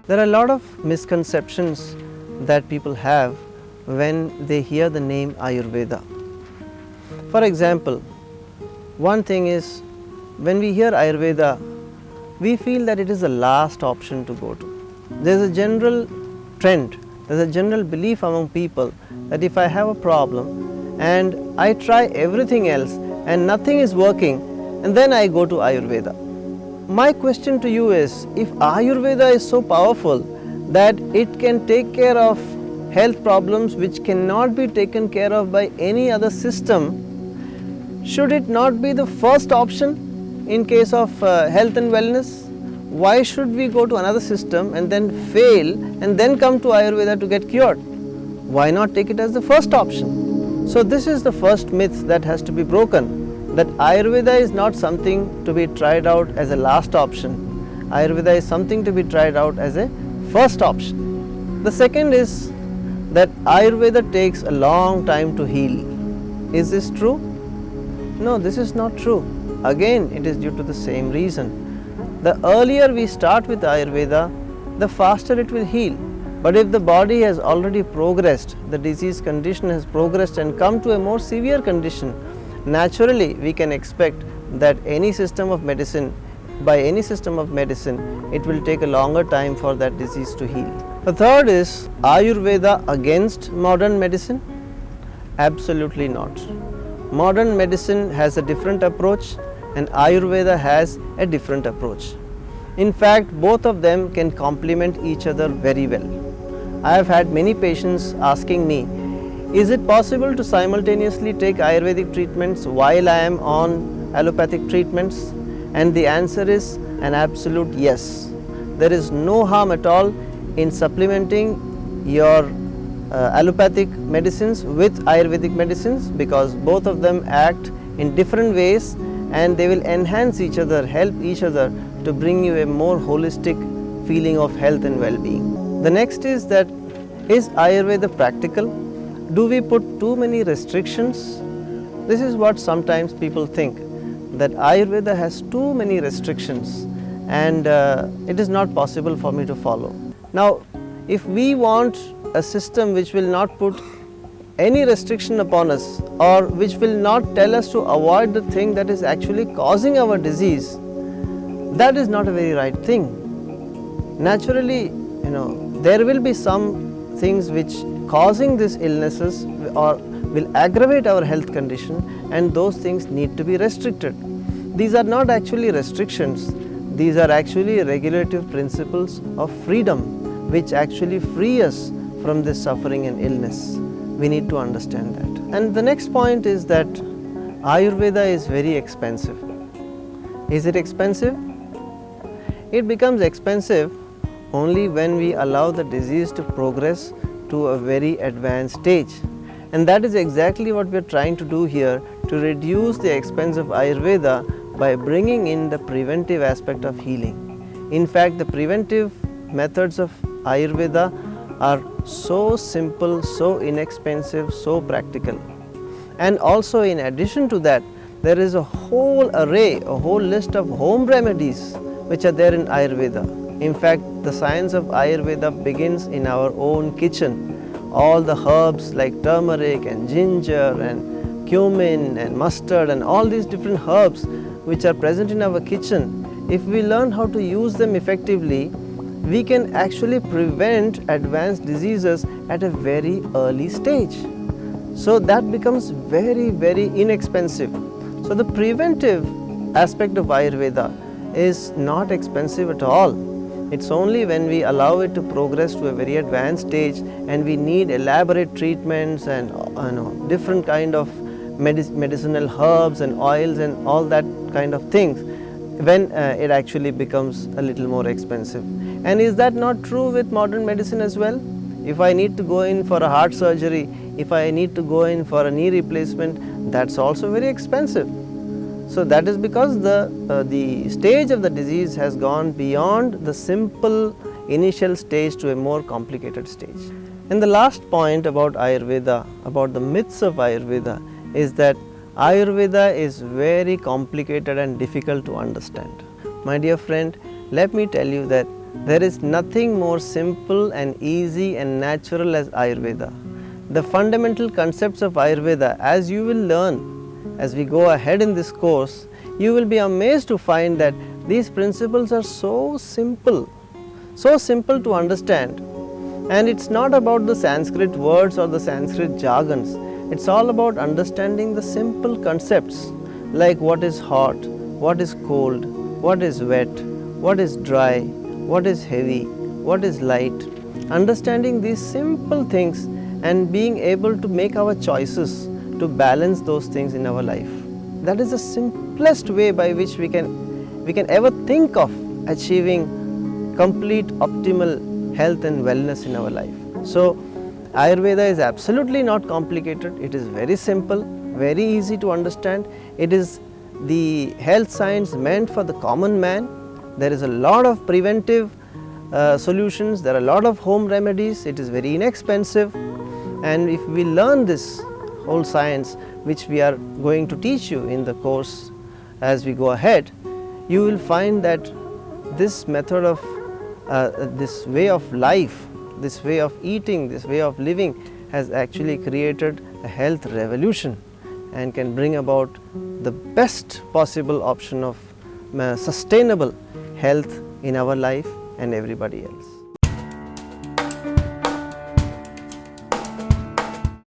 There are a lot of misconceptions that people have when they hear the name Ayurveda. For example, one thing is, when we hear Ayurveda, we feel that it is the last option to go to. There is a general trend, there is a general belief among people that if I have a problem and I try everything else and nothing is working, and then I go to Ayurveda. My question to you is, if Ayurveda is so powerful that it can take care of health problems which cannot be taken care of by any other system, should it not be the first option in case of health and wellness? Why should we go to another system and then fail and then come to Ayurveda to get cured? Why not take it as the first option? So this is the first myth that has to be broken, that Ayurveda is not something to be tried out as a last option. Ayurveda is something to be tried out as a first option. The second is that Ayurveda takes a long time to heal. Is this true? No, this is not true. Again, it is due to the same reason. The earlier we start with Ayurveda, the faster it will heal. But if the body has already progressed, the disease condition has progressed and come to a more severe condition, naturally we can expect that any system of medicine, by any system of medicine, it will take a longer time for that disease to heal. The third is Ayurveda against modern medicine? Absolutely not. Modern medicine has a different approach and Ayurveda has a different approach. In fact, both of them can complement each other very well. I have had many patients asking me, is it possible to simultaneously take Ayurvedic treatments while I am on allopathic treatments? And the answer is an absolute yes. There is no harm at all in supplementing your allopathic medicines with Ayurvedic medicines, because both of them act in different ways and they will enhance each other, help each other to bring you a more holistic feeling of health and well-being. The next is that, is Ayurveda practical? Do we put too many restrictions? This is what sometimes people think, that Ayurveda has too many restrictions and it is not possible for me to follow. Now, if we want a system which will not put any restriction upon us, or which will not tell us to avoid the thing that is actually causing our disease, that is not a very right thing. Naturally, there will be some things which causing these illnesses or will aggravate our health condition, and those things need to be restricted. These are not actually restrictions, these are actually regulative principles of freedom which actually free us from this suffering and illness. We need to understand that. And the next point is that Ayurveda is very expensive. Is it expensive? It becomes expensive only when we allow the disease to progress to a very advanced stage. And that is exactly what we are trying to do here, to reduce the expense of Ayurveda by bringing in the preventive aspect of healing. In fact, the preventive methods of Ayurveda are so simple, so inexpensive, so practical. And also, in addition to that, there is a whole array, a whole list of home remedies which are there in Ayurveda. In fact, the science of Ayurveda begins in our own kitchen. All the herbs like turmeric and ginger and cumin and mustard and all these different herbs which are present in our kitchen, if we learn how to use them effectively, we can actually prevent advanced diseases at a very early stage. So that becomes very, very inexpensive. So the preventive aspect of Ayurveda is not expensive at all. It's only when we allow it to progress to a very advanced stage and we need elaborate treatments and different kind of medicinal herbs and oils and all that kind of things, when it actually becomes a little more expensive. And is that not true with modern medicine as well? If I need to go in for a heart surgery, if I need to go in for a knee replacement, that's also very expensive. So that is because the stage of the disease has gone beyond the simple initial stage to a more complicated stage. And the last point about Ayurveda, about the myths of Ayurveda, is that Ayurveda is very complicated and difficult to understand. My dear friend, let me tell you that There is nothing more simple and easy and natural as Ayurveda. The fundamental concepts of Ayurveda, as you will learn as we go ahead in this course, you will be amazed to find that these principles are so simple to understand. And it's not about the Sanskrit words or the Sanskrit jargons. It's all about understanding the simple concepts like what is hot, what is cold, what is wet, what is dry, what is heavy, what is light. Understanding these simple things and being able to make our choices to balance those things in our life. That is the simplest way by which we can ever think of achieving complete optimal health and wellness in our life. So Ayurveda is absolutely not complicated. It is very simple, very easy to understand. It is the health science meant for the common man. There is a lot of preventive solutions, there are a lot of home remedies, it is very inexpensive, and if we learn this whole science which we are going to teach you in the course as we go ahead, you will find that this method of this way of life, this way of eating, this way of living has actually created a health revolution and can bring about the best possible option of sustainable health in our life and everybody else.